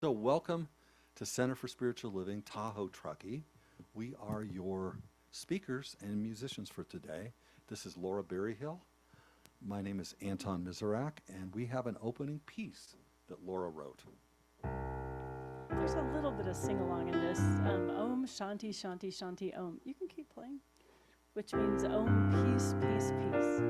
So welcome to Center for Spiritual Living, Tahoe-Truckee. We are your speakers and musicians for today. This is Laura Barryhill. My name is Anton Mizerak, and we have an opening piece that Laura wrote. There's a little bit of sing-along in this. Om Shanti Shanti Shanti Om. You can keep playing, which means Om peace, peace, peace.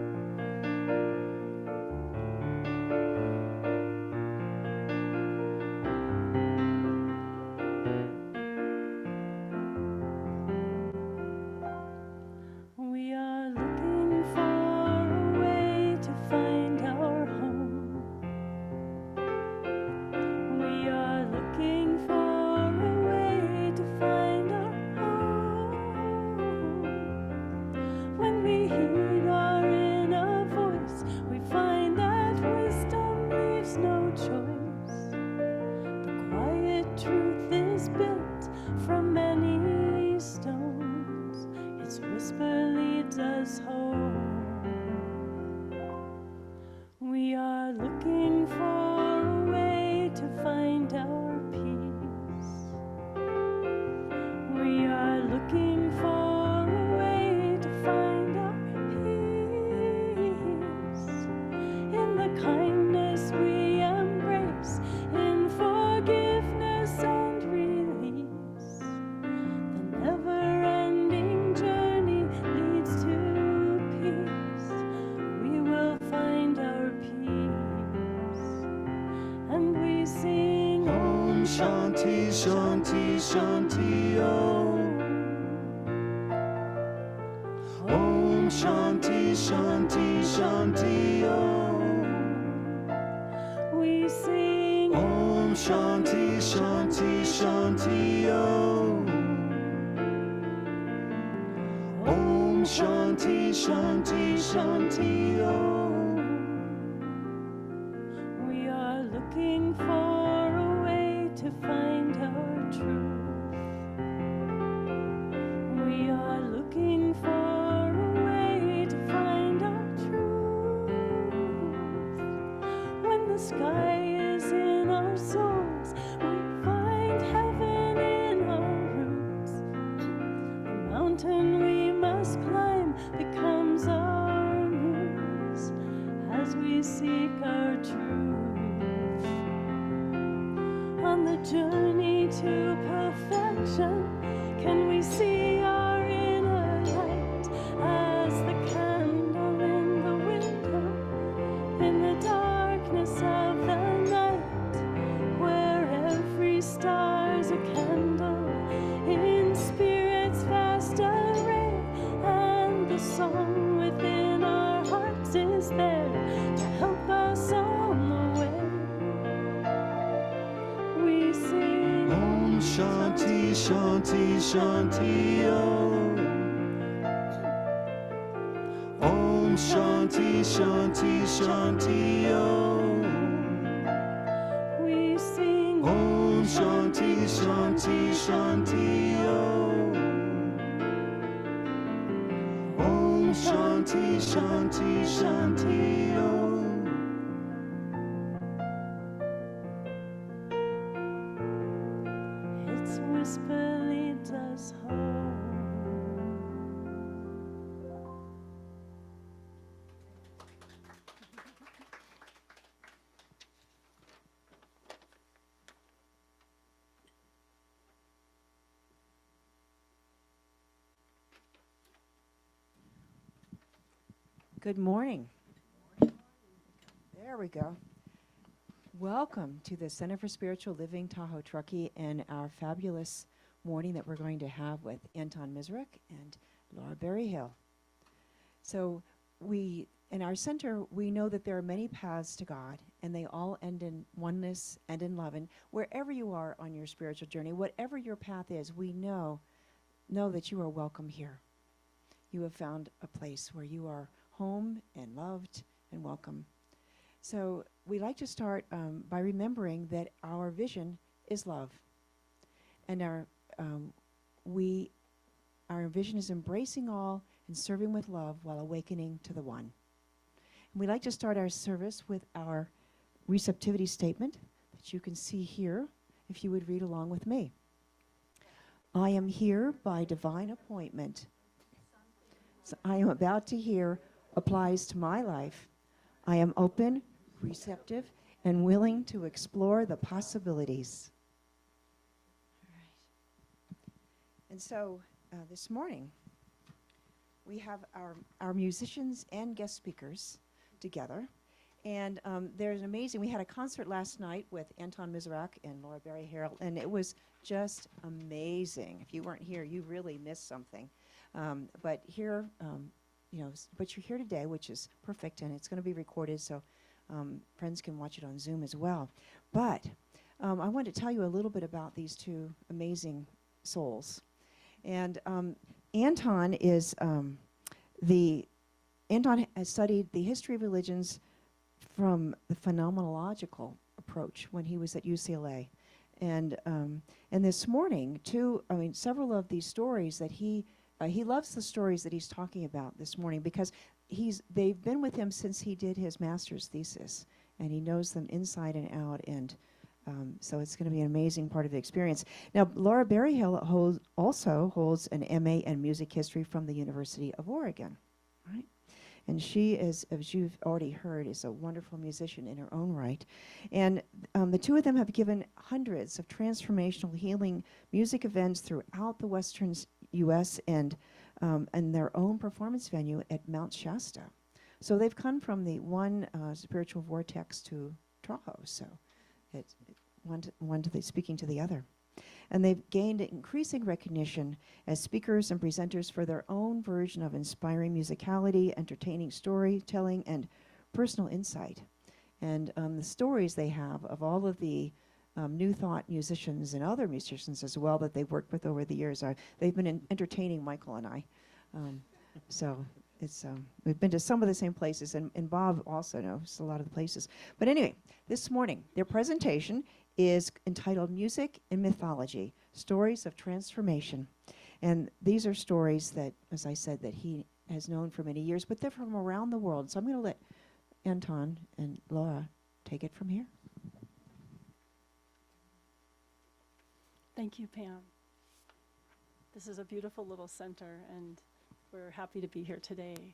We are looking for a way to find our home. We are looking for a way to find our home. When we heed our inner voice, we find that wisdom leaves no choice. The quiet truth is built from many stones. Its whisper leads us home. We are looking for a way to find our peace. We are looking for a way to find our peace. In the kindness we embrace, in forgiveness and release. The never-ending journey leads to peace. We will find our peace. And we sing Om Shanti Shanti Shanti Om. Om Shanti Shanti Shanti Om. We sing Om Shanti Shanti Shanti Om. Om Shanti Shanti Shanti Om. We are looking for a way to find our truth. We are looking for a way to find our truth. When the sky is in our souls, we find heaven in our roots. The mountain we must climb becomes our muse as we seek our truth. On the journey to perfection, can we see our inner light as the candle in the window, in the darkness of the night, where every star's a candle, in spirit's vast array, and the song within our hearts is there to help us on the way. We sing Om Shanti Shanti Shanti Om. Om Shanti Shanti Shanti Om. We sing Om Shanti Shanti Shanti Om. Om Shanti Shanti Shanti Om. its whisper leads us home. Good morning. There we go. Welcome to the Center for Spiritual Living, Tahoe-Truckee, and our fabulous morning that we're going to have with Anton Mizerak and Laura Barryhill. So in our center, we know that there are many paths to God, and they all end in oneness and in love. And wherever you are on your spiritual journey, whatever your path is, we know that you are welcome here. You have found a place where you are home and loved and welcome. So we like to start by remembering that our vision is love. And our vision is embracing all and serving with love while awakening to the one. And we like to start our service with our receptivity statement that you can see here if you would read along with me. I am here by divine appointment. So I am about to hear applies to my life. I am open, receptive, and willing to explore the possibilities. All right. And so this morning, we have our musicians and guest speakers together. And there's amazing, we had a concert last night with Anton Mizerak and Laura Barryhill, and it was just amazing. If you weren't here, you really missed something. But here, but you're here today, which is perfect, and it's going to be recorded, so friends can watch it on Zoom as well. But I want to tell you a little bit about these two amazing souls. And Anton is Anton has studied the history of religions from the phenomenological approach when he was at UCLA. And this morning, several of these stories that he loves the stories that he's talking about this morning because they've been with him since he did his master's thesis, and he knows them inside and out, and so it's going to be an amazing part of the experience. Now, Laura Barryhill also holds an MA in music history from the University of Oregon, right? And she is, as you've already heard, is a wonderful musician in her own right. And the two of them have given hundreds of transformational healing music events throughout the western U.S. and their own performance venue at Mount Shasta. So they've come from the one spiritual vortex to Tahoe. So it's speaking to the other. And they've gained increasing recognition as speakers and presenters for their own version of inspiring musicality, entertaining storytelling, and personal insight. And the stories they have of all of the New Thought musicians and other musicians as well that they've worked with over the years, they've been entertaining Michael and I. So it's we've been to some of the same places, and Bob also knows a lot of the places. But anyway, this morning, their presentation is entitled Music and Mythology, Stories of Transformation. And these are stories that, as I said, that he has known for many years, but they're from around the world. So I'm going to let Anton and Laura take it from here. Thank you, Pam. This is a beautiful little center, and we're happy to be here today.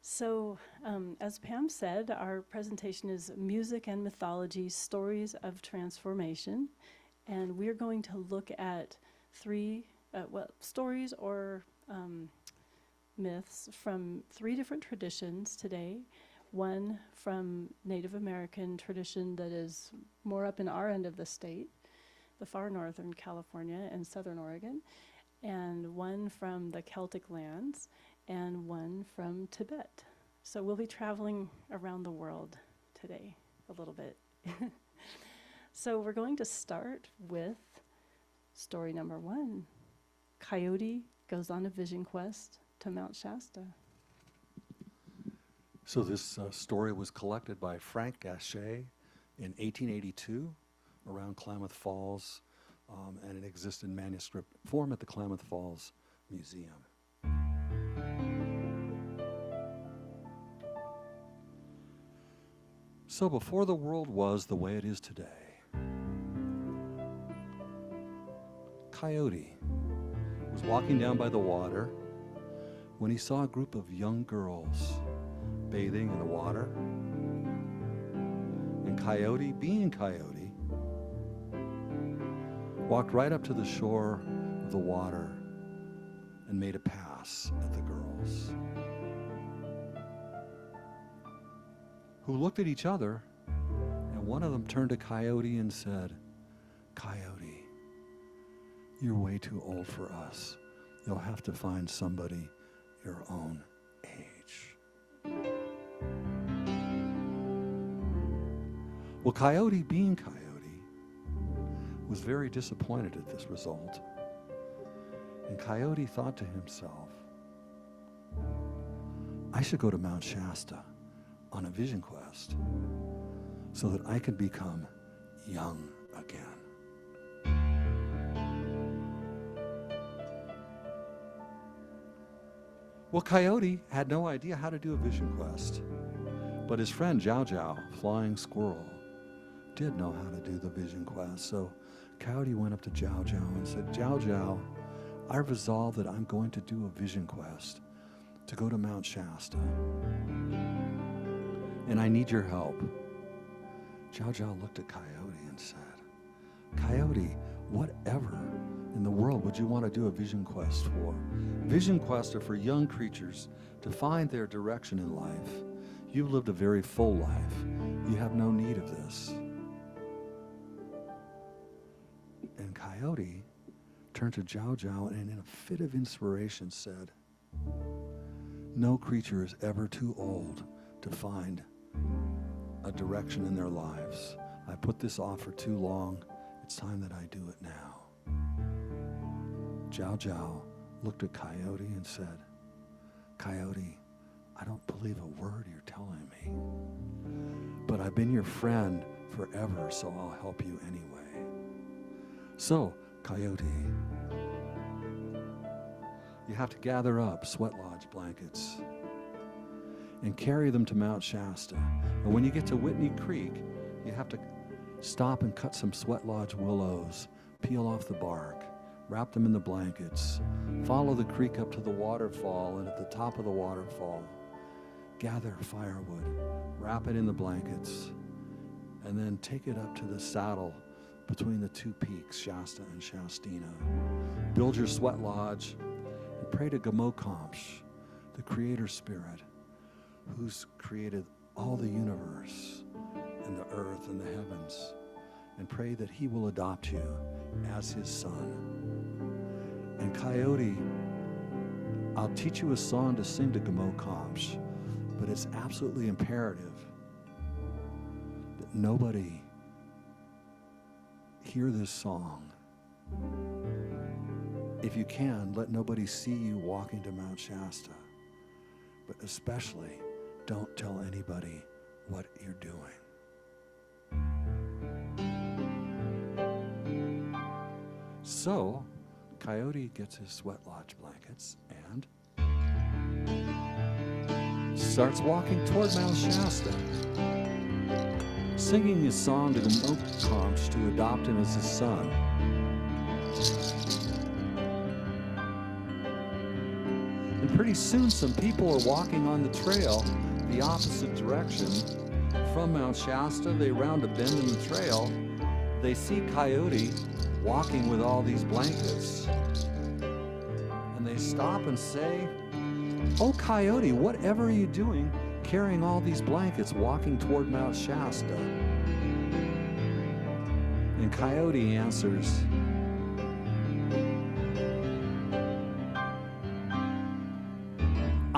So, as Pam said, our presentation is Music and Mythology, Stories of Transformation, and we're going to look at three stories or myths from three different traditions today. One from Native American tradition that is more up in our end of the state, the far northern California and southern Oregon, and one from the Celtic lands, and one from Tibet. So we'll be traveling around the world today a little bit. So we're going to start with story number one. Coyote goes on a vision quest to Mount Shasta. So this story was collected by Frank Gachet in 1882 around Klamath Falls, and it exists in manuscript form at the Klamath Falls Museum. So before the world was the way it is today, Coyote was walking down by the water when he saw a group of young girls bathing in the water. And Coyote, being Coyote, walked right up to the shore of the water and made a pass at the girls, who looked at each other, and one of them turned to Coyote and said, "Coyote, you're way too old for us. You'll have to find somebody your own age." Well, Coyote, being Coyote, was very disappointed at this result. And Coyote thought to himself, I should go to Mount Shasta on a vision quest so that I can become young again. Well, Coyote had no idea how to do a vision quest, but his friend Jow Jow, Flying Squirrel, did know how to do the vision quest. So Coyote went up to Jiao Jiao and said, Jiao Jiao, I resolved that I'm going to do a vision quest to go to Mount Shasta. And I need your help. Jiao Jiao looked at Coyote and said, Coyote, whatever in the world would you want to do a vision quest for? Vision quests are for young creatures to find their direction in life. You've lived a very full life. You have no need of this. And Coyote turned to Jiao Jiao and in a fit of inspiration said, no creature is ever too old to find a direction in their lives. I put this off for too long. It's time that I do it now. Jiao Jiao looked at Coyote and said, Coyote, I don't believe a word you're telling me, but I've been your friend forever, so I'll help you anyway. So, Coyote, you have to gather up sweat lodge blankets and carry them to Mount Shasta. And when you get to Whitney Creek, you have to stop and cut some sweat lodge willows, peel off the bark, wrap them in the blankets, follow the creek up to the waterfall, and at the top of the waterfall, gather firewood, wrap it in the blankets, and then take it up to the saddle between the two peaks, Shasta and Shastina. Build your sweat lodge and pray to Gamokamsh, the creator spirit, who's created all the universe and the earth and the heavens, and pray that he will adopt you as his son. And Coyote, I'll teach you a song to sing to Gamokamsh, but it's absolutely imperative that nobody hear this song. If you can, let nobody see you walking to Mount Shasta, but especially don't tell anybody what you're doing. So, Coyote gets his sweat lodge blankets and starts walking toward Mount Shasta, singing his song to the Gamokamsh to adopt him as his son. And pretty soon some people are walking on the trail the opposite direction from Mount Shasta. They round a bend in the trail. They see Coyote walking with all these blankets. And they stop and say, oh, Coyote, whatever are you doing carrying all these blankets walking toward Mount Shasta? And Coyote answers,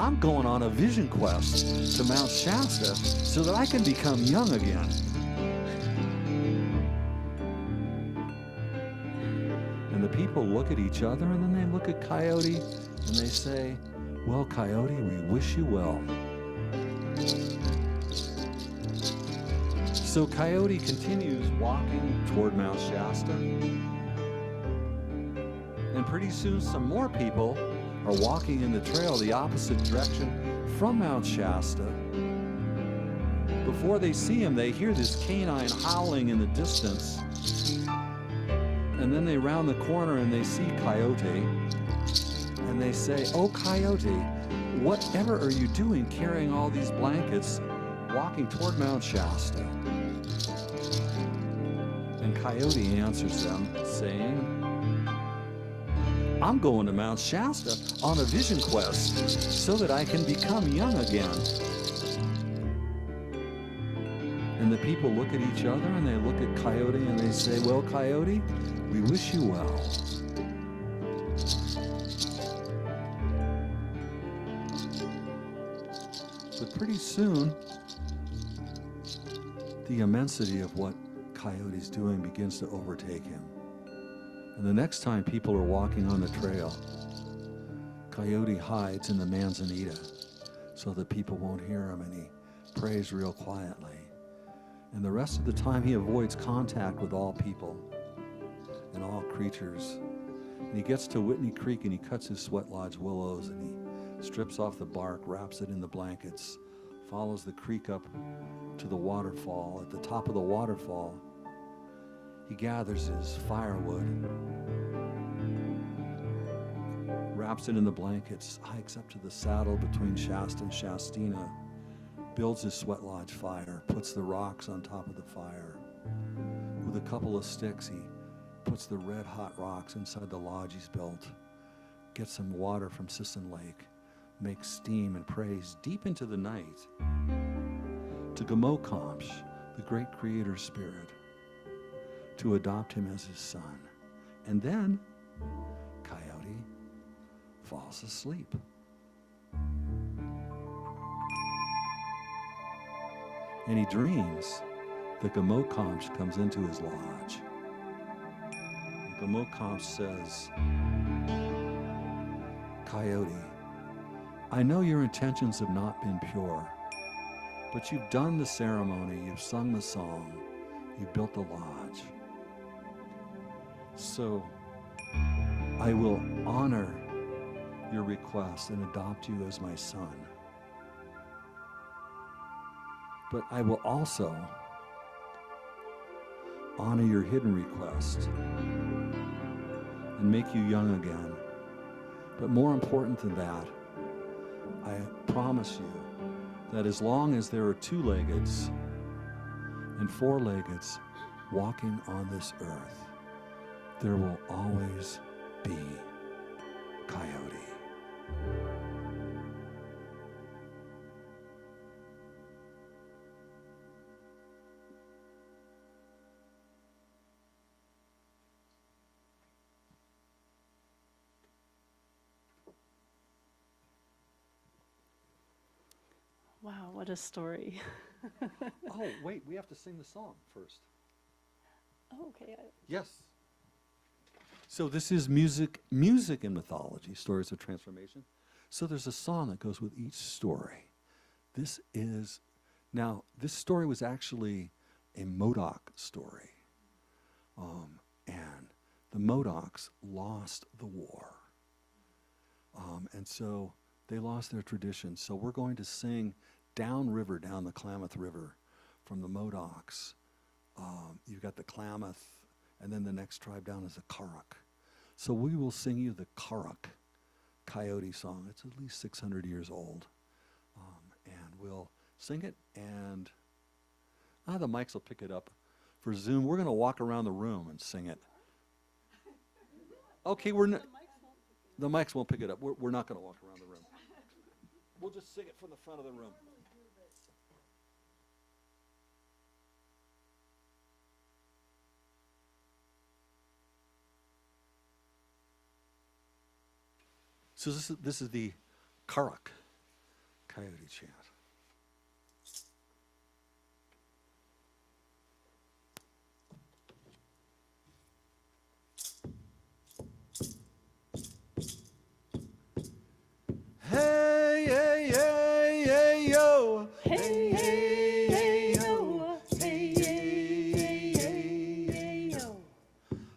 I'm going on a vision quest to Mount Shasta so that I can become young again. And the people look at each other and then they look at Coyote and they say, well, Coyote, we wish you well. So Coyote continues walking toward Mount Shasta. And pretty soon some more people are walking in the trail the opposite direction from Mount Shasta. Before they see him, they hear this canine howling in the distance. And then they round the corner and they see Coyote. And they say, oh, Coyote, whatever are you doing carrying all these blankets walking toward Mount Shasta? And Coyote answers them saying, I'm going to Mount Shasta on a vision quest so that I can become young again. And the people look at each other and they look at Coyote and they say, well, Coyote, we wish you well. But pretty soon, the immensity of what Coyote's doing begins to overtake him. And the next time people are walking on the trail, Coyote hides in the manzanita so that people won't hear him, and he prays real quietly. And the rest of the time he avoids contact with all people and all creatures. And he gets to Whitney Creek and he cuts his sweat lodge willows and he strips off the bark, wraps it in the blankets, follows the creek up to the waterfall. At the top of the waterfall, he gathers his firewood and wraps it in the blankets, hikes up to the saddle between Shasta and Shastina, builds his sweat lodge fire, puts the rocks on top of the fire. With a couple of sticks, he puts the red hot rocks inside the lodge he's built, gets some water from Sisson Lake, makes steam and prays deep into the night to Gamokamsh, the great creator spirit, to adopt him as his son. And then Coyote falls asleep. And he dreams that Gamokamsh comes into his lodge. And Gamokamsh says, Coyote, I know your intentions have not been pure, but you've done the ceremony, you've sung the song, you've built the lodge. So I will honor your request and adopt you as my son. But I will also honor your hidden request and make you young again. But more important than that, I promise you that as long as there are two-leggeds and four-leggeds walking on this earth, there will always be Coyote. Wow, what a story. Oh, wait, we have to sing the song first. Oh, okay. Yes. So this is music in mythology, stories of transformation. So there's a song that goes with each story. This story was actually a Modoc story. And the Modocs lost the war. And so they lost their tradition. So we're going to sing downriver, down the Klamath River from the Modocs. You've got the Klamath, and then the next tribe down is the Karuk. So we will sing you the Karuk Coyote song. It's at least 600 years old. And we'll sing it, and the mics will pick it up. For Zoom, we're going to walk around the room and sing it. Okay, the mics won't pick it up. We're not going to walk around the room. We'll just sing it from the front of the room. So this is the Karuk Coyote chant. Hey, hey, hey, hey, yo. Hey, hey, hey, yo. Hey, hey, hey, hey, hey, yo.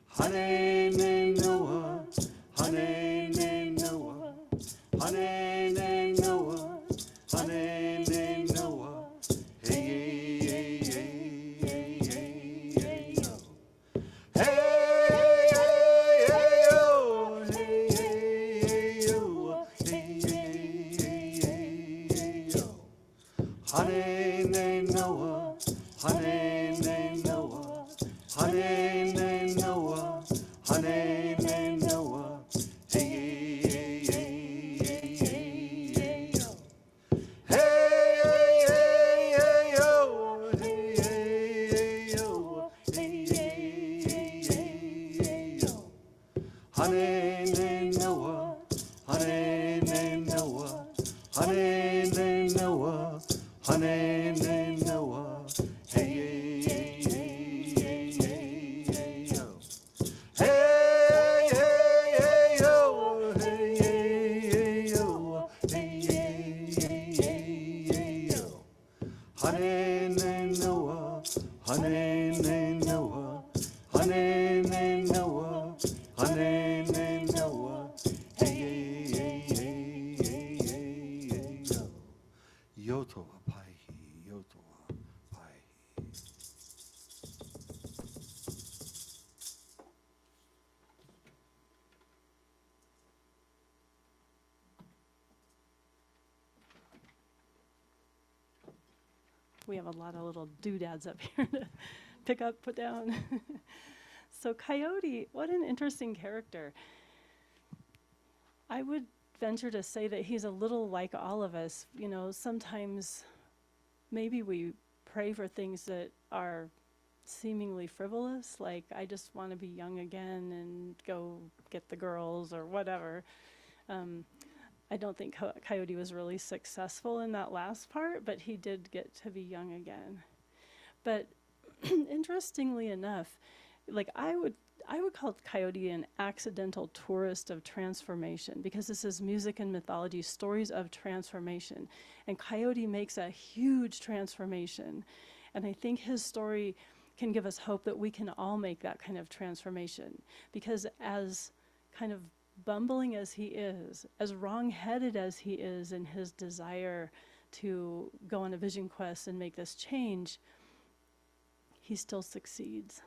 Honey, named Noah. Honey, named Noah. Honey, named Noah. Honey, named Noah. Hey, hey, hey, hey, hey, hey, yo. Hey, hey, hey, yo. Hey, hey, hey, yo. Hey, hey, hey, hey, hey, yo. Honey, named Noah. Honey, named Noah. Honey, named Noah. Honey, named Noah. Hey, hey, hey, hey, hey, hey, yo. Hey, hey, hey, hey, yo. Hey, hey, hey, yo. Hey, hey, hey, hey, hey, yo. Honey, named Noah. Honey, named Noah. Honey, named Noah. Honey, named Noah. Hey, hey, hey, hey, hey, hey, yo. Hey, hey, hey, yo. Hey, hey, hey, yo. Hey, hey, hey, hey, hey, yo. Honey, named Noah. Honey, named Noah. Honey, named Noah. Honey, named Noah. Hey, hey, hey, hey, hey, hey, yo. Yotoa Paihi, Yotoa Paihi. We have a lot of little doodads up here to pick up, put down. So Coyote, what an interesting character. I would venture to say that he's a little like all of us. You know, sometimes maybe we pray for things that are seemingly frivolous, like I just want to be young again and go get the girls or whatever. I don't think Coyote was really successful in that last part, but he did get to be young again. But interestingly enough, like I would call Coyote an accidental tourist of transformation, because this is music and mythology, stories of transformation. And Coyote makes a huge transformation. And I think his story can give us hope that we can all make that kind of transformation. Because as kind of bumbling as he is, as wrong-headed as he is in his desire to go on a vision quest and make this change, he still succeeds.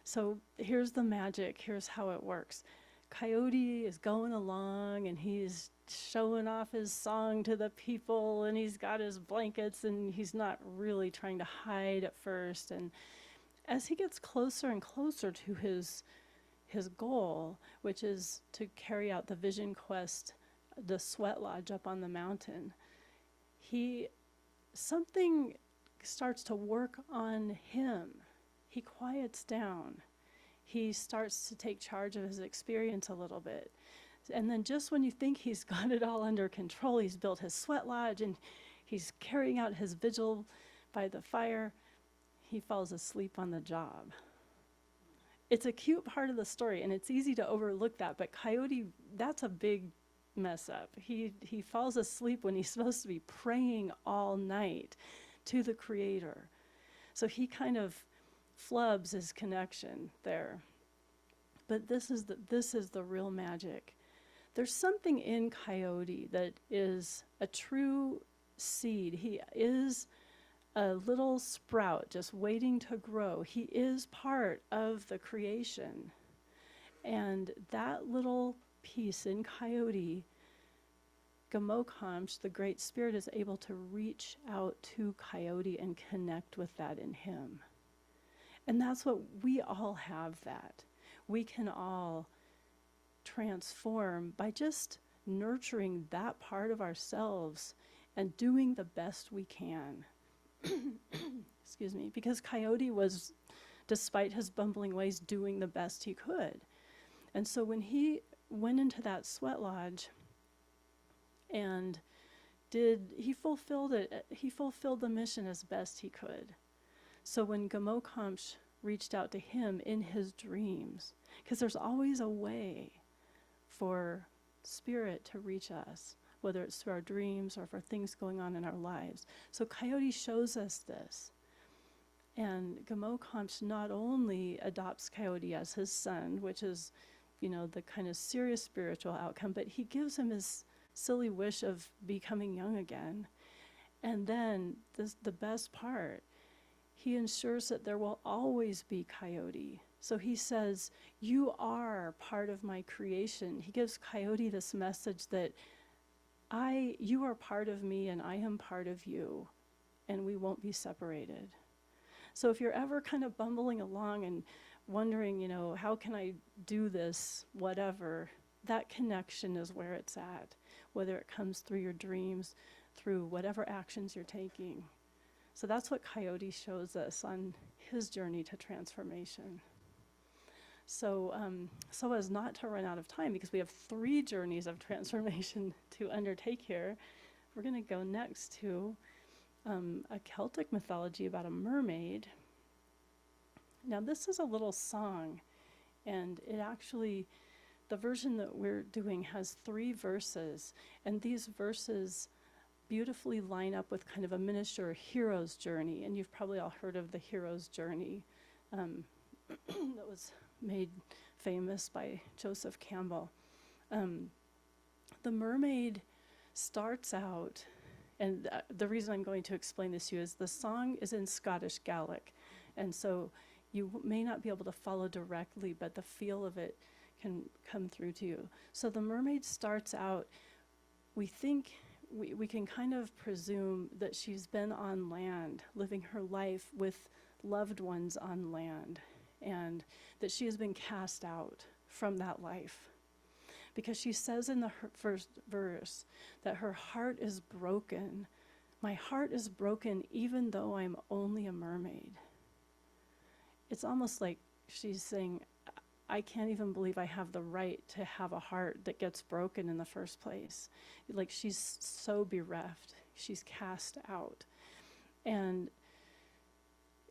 So here's the magic, here's how it works. Coyote is going along and he's showing off his song to the people, and he's got his blankets, and he's not really trying to hide at first. And as he gets closer and closer to his goal, which is to carry out the vision quest, the sweat lodge up on the mountain, something starts to work on him. He quiets down. He starts to take charge of his experience a little bit. And then just when you think he's got it all under control, he's built his sweat lodge and he's carrying out his vigil by the fire, he falls asleep on the job. It's a cute part of the story, and it's easy to overlook that, but Coyote, that's a big mess up. He falls asleep when he's supposed to be praying all night to the Creator. So he kind of flubs his connection there. But this is the real magic. There's something in Coyote that is a true seed. He is a little sprout just waiting to grow. He is part of the creation. And that little piece in Coyote, Gamokamsh, the Great Spirit, is able to reach out to Coyote and connect with that in him. And that's what we all have that. We can all transform by just nurturing that part of ourselves and doing the best we can. Excuse me, because Coyote was, despite his bumbling ways, doing the best he could. And so when he went into that sweat lodge and he fulfilled it, he fulfilled the mission as best he could. So when Gamokamsh reached out to him in his dreams, because there's always a way for Spirit to reach us, whether it's through our dreams or for things going on in our lives. So Coyote shows us this. And Gamokamsh not only adopts Coyote as his son, which is, the kind of serious spiritual outcome, but he gives him his silly wish of becoming young again. And then the best part, he ensures that there will always be Coyote. So he says, you are part of my creation. He gives Coyote this message that you are part of me and I am part of you, and we won't be separated. So if you're ever kind of bumbling along and wondering, how can I do this, whatever, that connection is where it's at, whether it comes through your dreams, through whatever actions you're taking. So that's what Coyote shows us on his journey to transformation. So as not to run out of time, because we have 3 journeys of transformation to undertake here, we're going to go next to a Celtic mythology about a mermaid. Now this is a little song, and it actually, the version that we're doing has 3 verses, and these verses beautifully line up with kind of a miniature hero's journey, and you've probably all heard of the hero's journey that was made famous by Joseph Campbell. The mermaid starts out, and the reason I'm going to explain this to you is the song is in Scottish Gaelic, and so you may not be able to follow directly, but the feel of it can come through to you. So the mermaid starts out, we think we can kind of presume that she's been on land, living her life with loved ones on land, and that she has been cast out from that life. Because she says in the first verse that her heart is broken. My heart is broken even though I'm only a mermaid. It's almost like she's saying, I can't even believe I have the right to have a heart that gets broken in the first place. Like, she's so bereft. She's cast out. And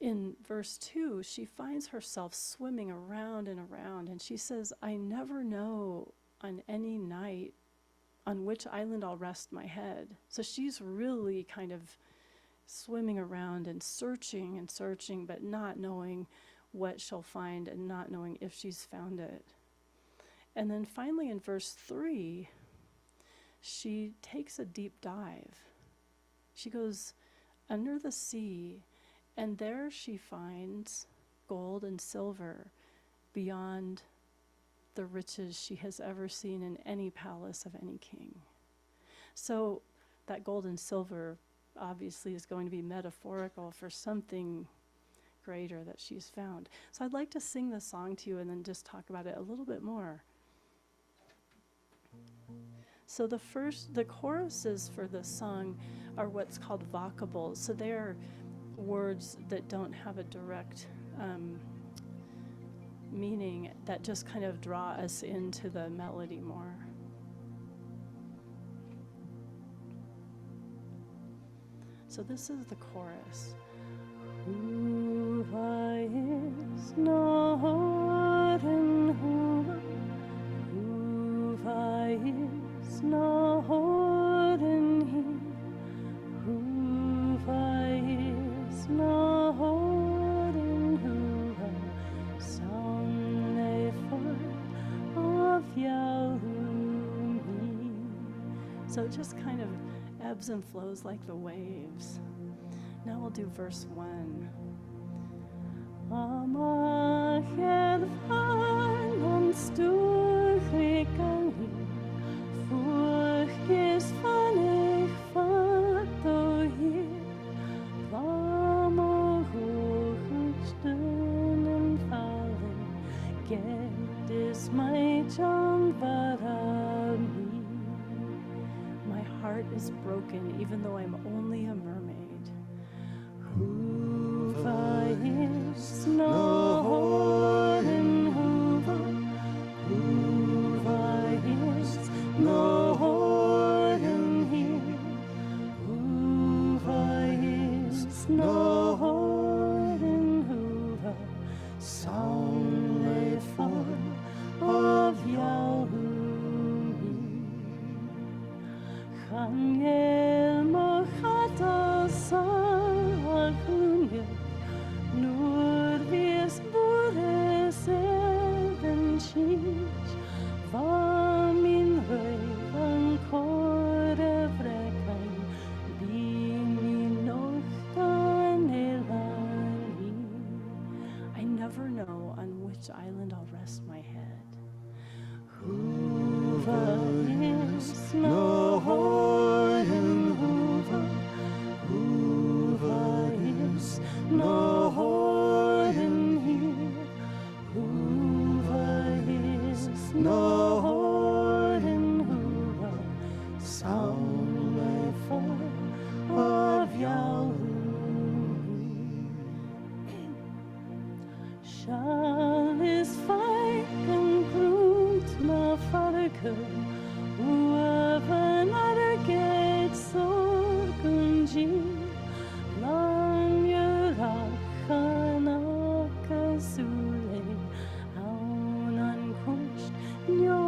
in verse 2, she finds herself swimming around and around, and she says, I never know on any night on which island I'll rest my head. So she's really kind of swimming around and searching, but not knowing what she'll find and not knowing if she's found it. And then finally in verse 3, she takes a deep dive. She goes under the sea, and there she finds gold and silver beyond the riches she has ever seen in any palace of any king. So that gold and silver obviously is going to be metaphorical for something greater that she's found. So I'd like to sing this song to you and then just talk about it a little bit more. So the choruses for this song are what's called vocables. So they are words that don't have a direct meaning, that just kind of draw us into the melody more. So this is the chorus. Huva is Norden Huva, Huva is Norden Hi, Huva is Norden Huva, Samle for of Yahumi. So it just kind of ebbs and flows like the waves. Now we'll do verse 1. Amachel van sturrikan furchtjes van ich vato hier, vamo hoogstunden fallen, get is my John varami. My heart is broken even though I'm only a mermaid. Huva is Norden Huva, Huva is Norden here, Huva is Norden Huva, Samle for of Yahumi. Chaniel mochata Sachunya, nur vies bures evenchich, vam in rövan kore vrekan, bini nochtan elani. I never know on which island I'll rest my head. Huva is Norden Huva, Huva is Norden here, Huva is Norden Huva, Samle for of Yahumi. Shall is feiken grut na farke, whoever nader geht sorgen jir, lang yerachana kasule, aunan kusht nyo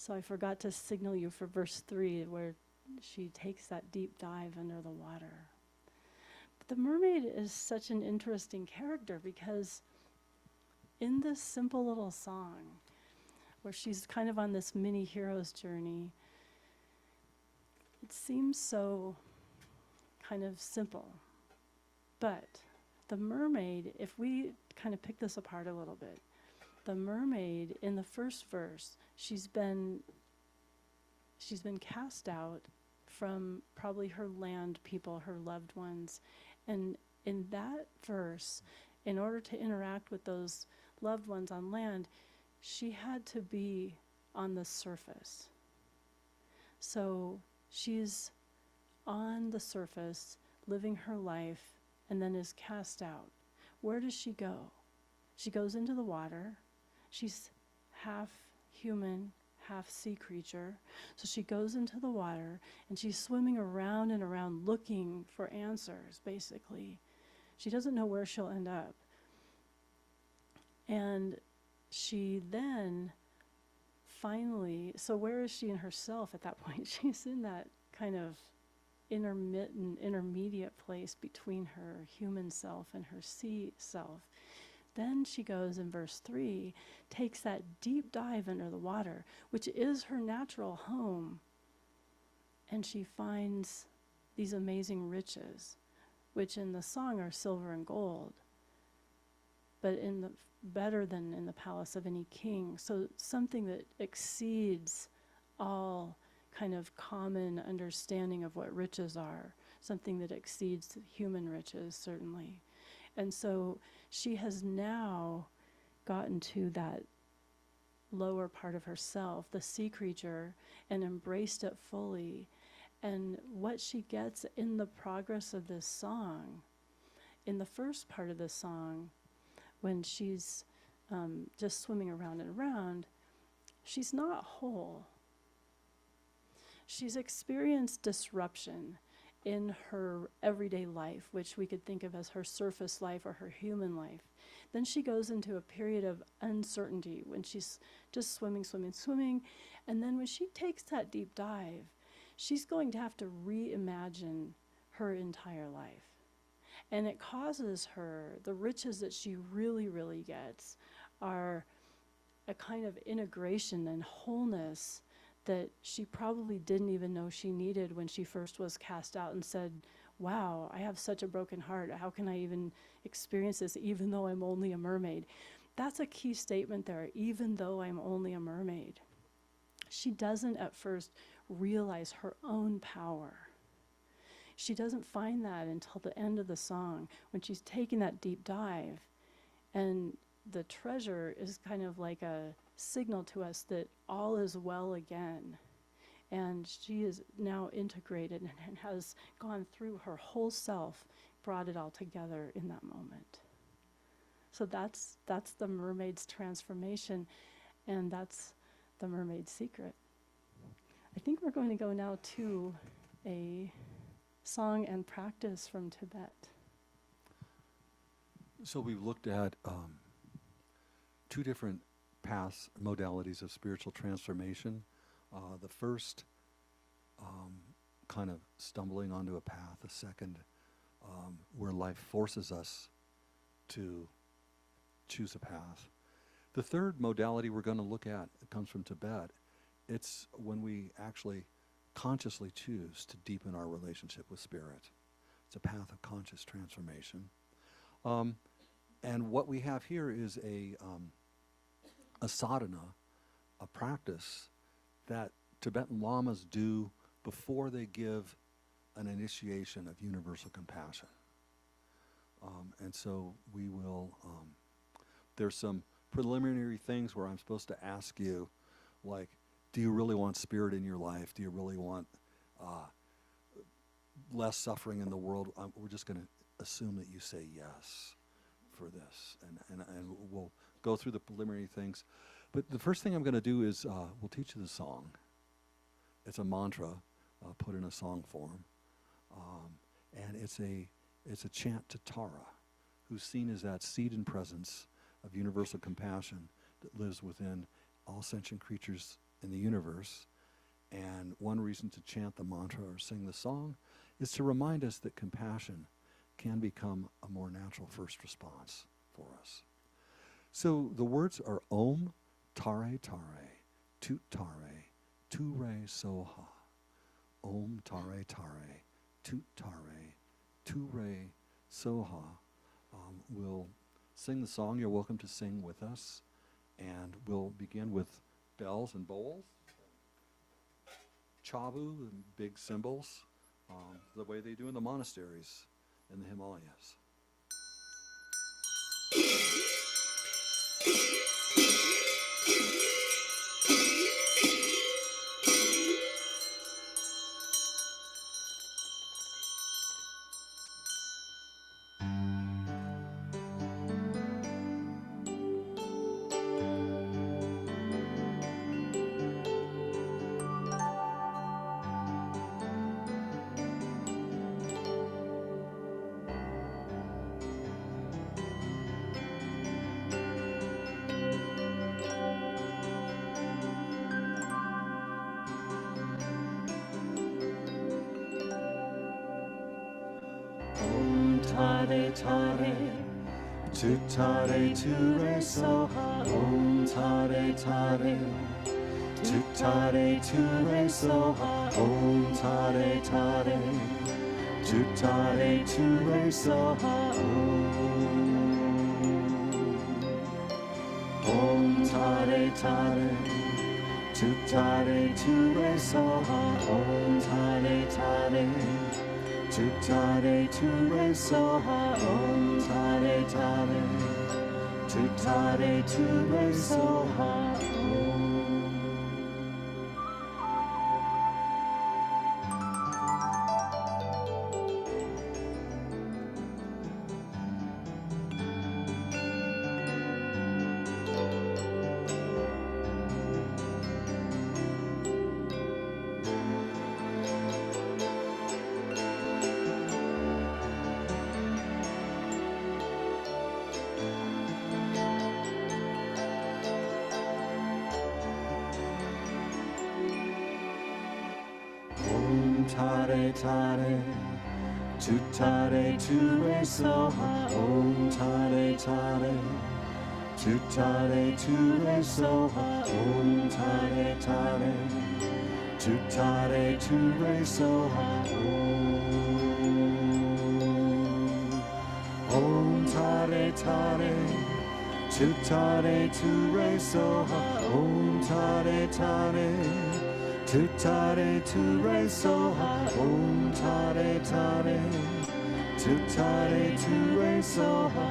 So I forgot to signal you for verse 3, where she takes that deep dive under the water. But the mermaid is such an interesting character because in this simple little song, where she's kind of on this mini hero's journey, it seems so kind of simple. But the mermaid, if we kind of pick this apart a little bit, the mermaid in the first verse, she's been cast out from probably her land people, her loved ones. And in that verse, in order to interact with those loved ones on land, she had to be on the surface. So she's on the surface, living her life, and then is cast out. Where does she go? She goes into the water. She's half human, half sea creature. So she goes into the water, and she's swimming around and around looking for answers, basically. She doesn't know where she'll end up. And she then finally, so where is she in herself at that point? She's in that kind of intermediate place between her human self and her sea self. Then she goes in verse 3, takes that deep dive under the water, which is her natural home, and she finds these amazing riches, which in the song are silver and gold, but better than in the palace of any king. So something that exceeds all kind of common understanding of what riches are, something that exceeds human riches, certainly. And so she has now gotten to that lower part of herself, the sea creature, and embraced it fully. And what she gets in the progress of this song, in the first part of the song, when she's just swimming around and around, she's not whole. She's experienced disruption in her everyday life, which we could think of as her surface life or her human life. Then she goes into a period of uncertainty when she's just swimming. And then when she takes that deep dive, she's going to have to reimagine her entire life. And it causes her, the riches that she really, really gets are a kind of integration and wholeness that she probably didn't even know she needed when she first was cast out and said, wow, I have such a broken heart. How can I even experience this even though I'm only a mermaid? That's a key statement there, even though I'm only a mermaid. She doesn't at first realize her own power. She doesn't find that until the end of the song, when she's taking that deep dive. And the treasure is kind of like a signal to us that all is well again. And she is now integrated and has gone through her whole self, brought it all together in that moment. So that's the mermaid's transformation, and that's the mermaid's secret. I think we're going to go now to a song and practice from Tibet. So we've looked at two different paths, modalities of spiritual transformation. The first, kind of stumbling onto a path. The second, where life forces us to choose a path. The third modality we're going to look at, it comes from Tibet. It's when we actually consciously choose to deepen our relationship with spirit. It's a path of conscious transformation. And what we have here is a sadhana, a practice that Tibetan lamas do before they give an initiation of universal compassion. And so we will, there's some preliminary things where I'm supposed to ask you, like, do you really want spirit in your life? Do you really want less suffering in the world? We're just going to assume that you say yes for this. And we'll go through the preliminary things. But the first thing I'm going to do is we'll teach you the song. It's a mantra put in a song form. And it's a chant to Tara, who's seen as that seed and presence of universal compassion that lives within all sentient creatures in the universe. And one reason to chant the mantra or sing the song is to remind us that compassion can become a more natural first response for us. So the words are Om Tare Tare, Tut Tare, Tu Re Soha. Om Tare Tare, Tut Tare, Tu Re Soha. We'll sing the song. You're welcome to sing with us. And we'll begin with bells and bowls, chabu, and big cymbals, the way they do in the monasteries in the Himalayas. Tare tare, Tu Tare Tu Re soha. Om Tare Tare, Tu Tare Tu Re Soha. Om Tare Tare, Tu Tare Tu Re Soha. Om Tare Tare, Tu Tare Tu Re Soha. Om Tare Tare, Tu Tare Tu Re Soha. Om Tare Tare, Tu Tare Tu Re Soha. Tare Tare, Tu Tare Tu Re Soha. Om Tare Tare, Tu Tare Tu Re Soha. Om Tare Tare, Tu Tare Tu Re Soha. Om Tare Tare, Tu Tare Tu Re Soha. Om Tare Tare, Tu Tare Tu Re Soha. Om Tare Tare, Tu Tare Tu Re Soha.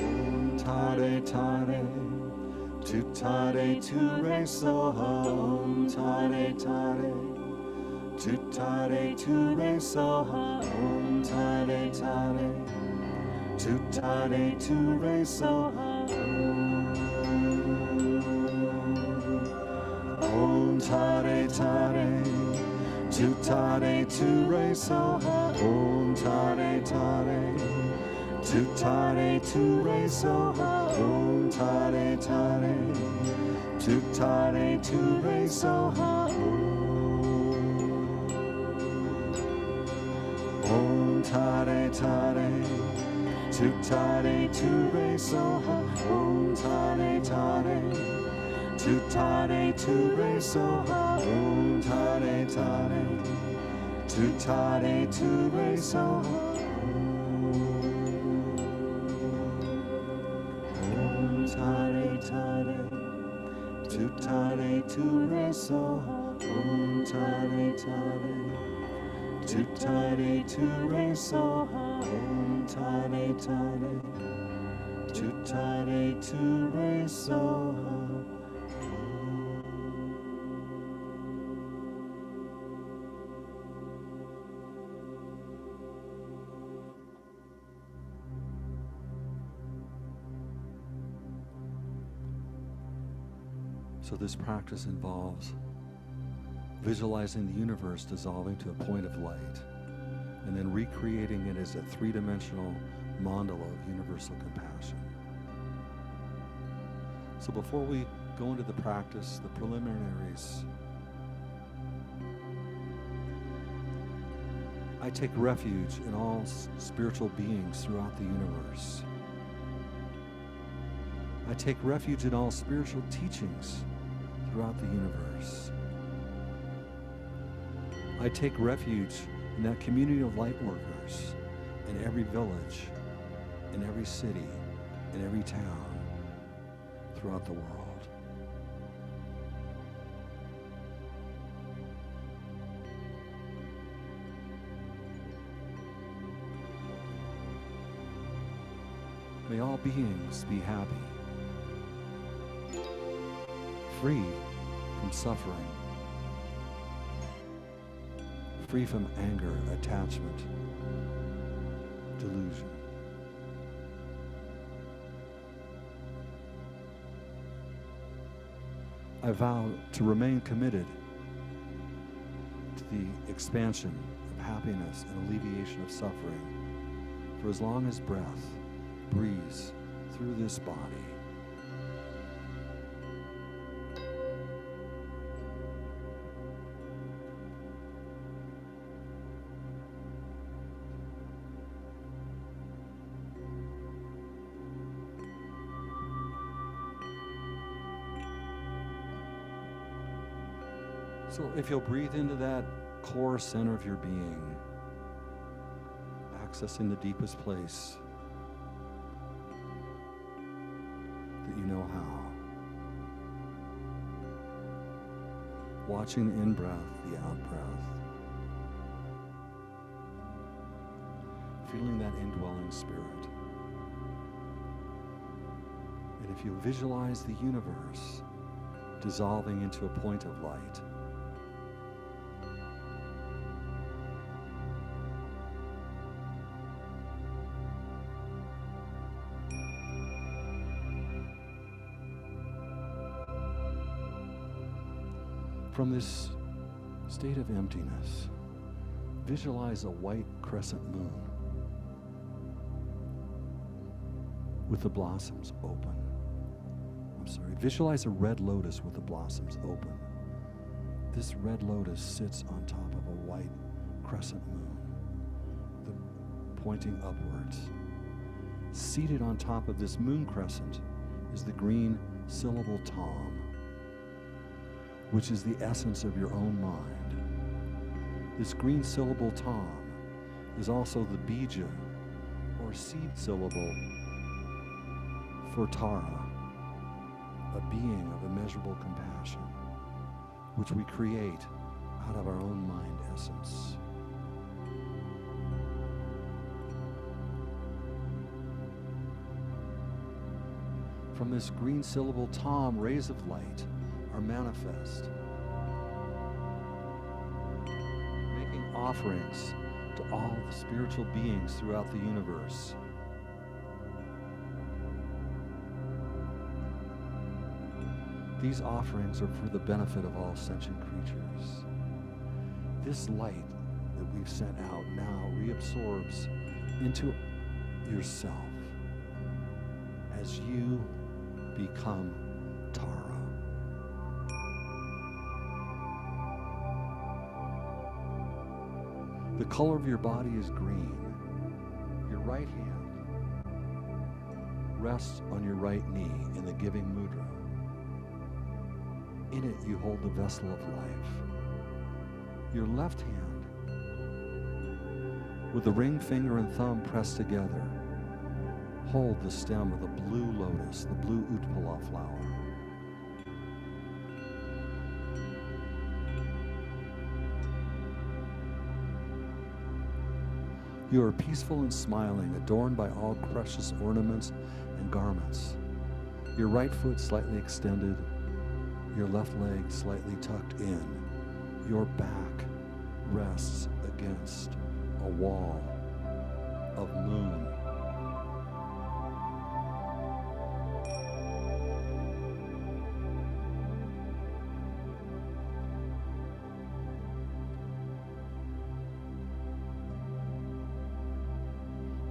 Om Tare Tare, Tu Tare Tu Re Soha. Om Tare Tare, Tu Tare Tu Re Soha. Om Tare Tare, Tu Tare Tu Re Soha. Om Tare Tare, Tu Tare Tu Re Soha. Om Tare Tare, Tu Tare Tu Re Soha. Om Tare Tare, Tu Tare Tu Re Soha. Om Tare Tare, Tu Tare Tu Re Soha. Om Tare Tare, Tu Tare Tu Re Soha. Om Tare Tare, Tu Tare Tu Re Soha. Om Tare Tare, Tu Tare Tu Re Soha. Om Tare Tare, Tu Tare Tu Re Soha. Om Tare Tare, Tu Tare Tu Re Soha. So this practice involves visualizing the universe dissolving to a point of light and then recreating it as a three-dimensional mandala of universal compassion. So before we go into the practice, the preliminaries, I take refuge in all spiritual beings throughout the universe. I take refuge in all spiritual teachings throughout the universe. I take refuge in that community of light workers in every village, in every city, in every town throughout the world. May all beings be happy, free from suffering, free from anger, attachment, delusion. I vow to remain committed to the expansion of happiness and alleviation of suffering for as long as breath breathes through this body. So if you'll breathe into that core center of your being, accessing the deepest place that you know how. Watching the in-breath, the out-breath. Feeling that indwelling spirit. And if you visualize the universe dissolving into a point of light, from this state of emptiness, visualize a white crescent moon with the blossoms open. Visualize a red lotus with the blossoms open. This red lotus sits on top of a white crescent moon, pointing upwards. Seated on top of this moon crescent is the green syllable Tom, which is the essence of your own mind. This green syllable Tom is also the bija, or seed syllable, for Tara, a being of immeasurable compassion, which we create out of our own mind essence. From this green syllable Tom, rays of light are manifest, making offerings to all the spiritual beings throughout the universe. These offerings are for the benefit of all sentient creatures. This light that we've sent out now reabsorbs into yourself as you become Tara. The color of your body is green. Your right hand rests on your right knee in the giving mudra. In it, you hold the vessel of life. Your left hand, with the ring finger and thumb pressed together, hold the stem of the blue lotus, the blue utpala flower. You are peaceful and smiling, adorned by all precious ornaments and garments. Your right foot slightly extended, your left leg slightly tucked in. Your back rests against a wall of moon.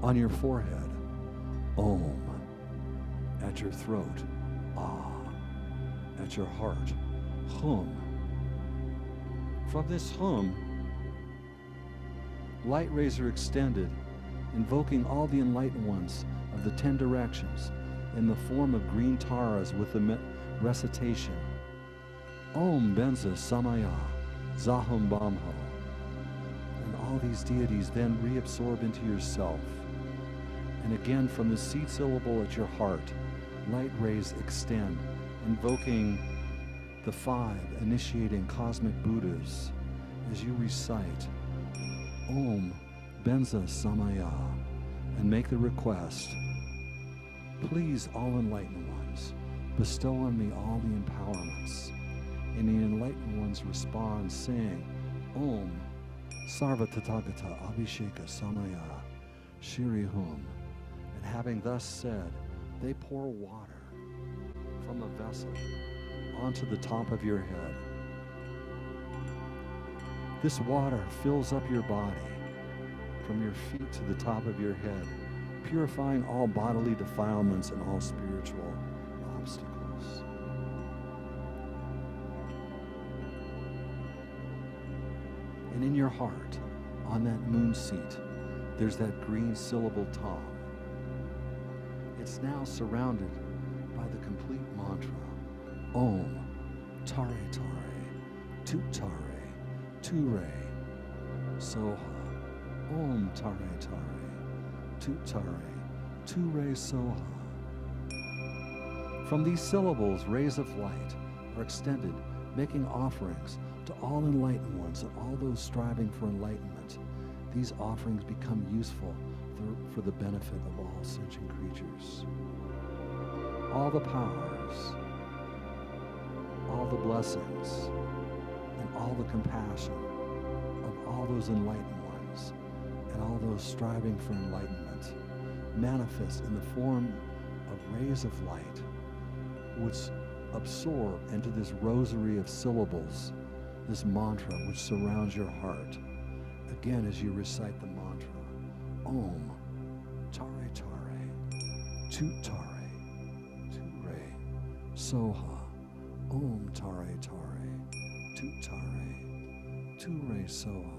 On your forehead, Om. At your throat, Ah. At your heart, Hum. From this hum, light rays are extended, invoking all the enlightened ones of the 10 directions in the form of green taras with the recitation Om Benza Samaya Zahum Bamho. And all these deities then reabsorb into yourself. And again, from the seed syllable at your heart, light rays extend, invoking the 5 initiating cosmic Buddhas as you recite Om Benza Samaya and make the request, please, all enlightened ones, bestow on me all the empowerments. And the enlightened ones respond saying, Om Sarva Tathagata Abhisheka Samaya Shri Hum. And having thus said, they pour water from a vessel onto the top of your head. This water fills up your body from your feet to the top of your head, purifying all bodily defilements and all spiritual obstacles. And in your heart, on that moon seat, there's that green syllable Tom. It's now surrounded by the complete mantra, Om Tare Tare, Tut Tare, Ture, Soha. Om Tare Tare, Tut Tare, Ture Soha. From these syllables, rays of light are extended, making offerings to all enlightened ones and all those striving for enlightenment. These offerings become useful for the benefit of all sentient creatures. All the powers, all the blessings, and all the compassion of all those enlightened ones and all those striving for enlightenment manifest in the form of rays of light which absorb into this rosary of syllables, this mantra which surrounds your heart. Again, as you recite the mantra, Om Tare Tare, Tut Tare, Ture, Soha, Om Tare Tare, Tut Tare, Ture Soha.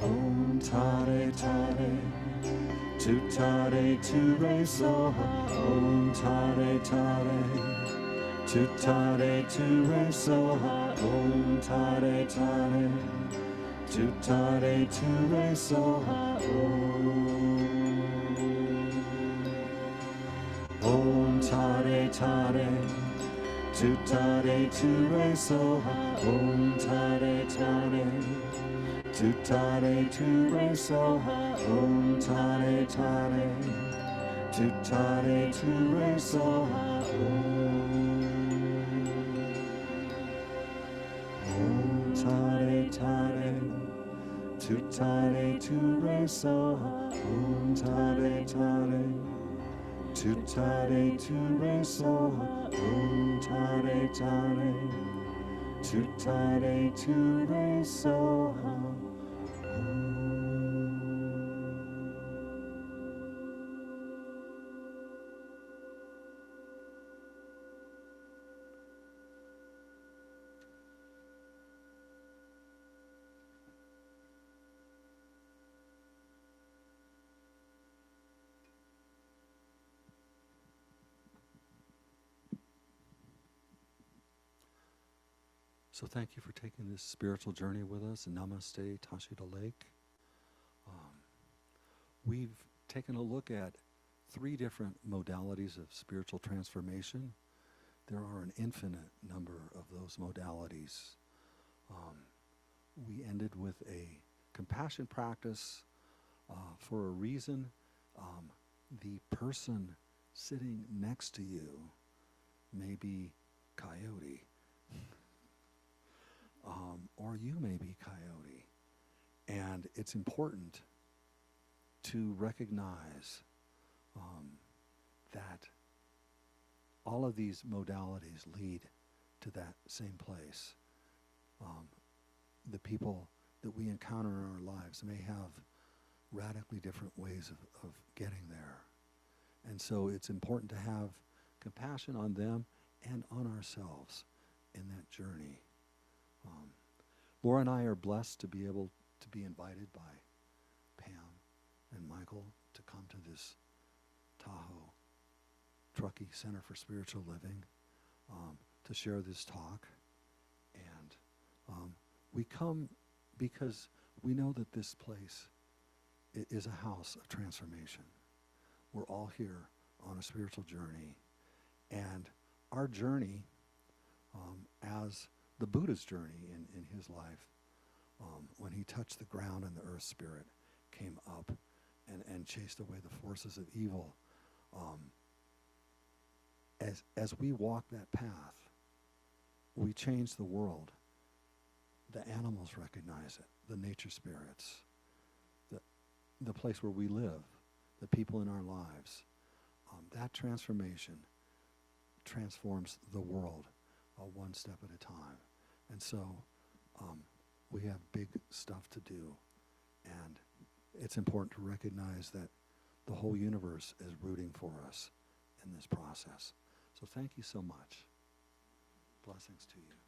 Om Tare Tare, Tut Tare, Ture Soha, Om Tare Tare, Tut Tare, Ture Soha, Om Tare Tare, Tut Tare, Ture Soha, Om Tare Tare, Tut Tare, Ture Soha, Om Tare Tare, Tut Tare, Ture Soha, Om Tare Tare, Tut Tare, Ture Soha, Om Tare Tare, Tut Tare, Ture Soha, Om Tare Tare, Tut Tare, Ture Soha, Om Tare Tare, Tut Tare, Ture Soha. So thank you for taking this spiritual journey with us. Namaste, Tashita Lake. We've taken a look at 3 different modalities of spiritual transformation. There are an infinite number of those modalities. We ended with a compassion practice for a reason. The person sitting next to you may be Coyote. Or you may be Coyote. And it's important to recognize that all of these modalities lead to that same place. The people that we encounter in our lives may have radically different ways of getting there. And so it's important to have compassion on them and on ourselves in that journey. Laura and I are blessed to be able to be invited by Pam and Michael to come to this Tahoe-Truckee Center for Spiritual Living to share this talk. And we come because we know that this place is a house of transformation. We're all here on a spiritual journey. And our journey, as the Buddha's journey in his life, when he touched the ground and the earth spirit came up and chased away the forces of evil, as we walk that path, we change the world. The animals recognize it, the nature spirits, the place where we live, the people in our lives. That transformation transforms the world one step at a time. And so we have big stuff to do. And it's important to recognize that the whole universe is rooting for us in this process. So thank you so much. Blessings to you.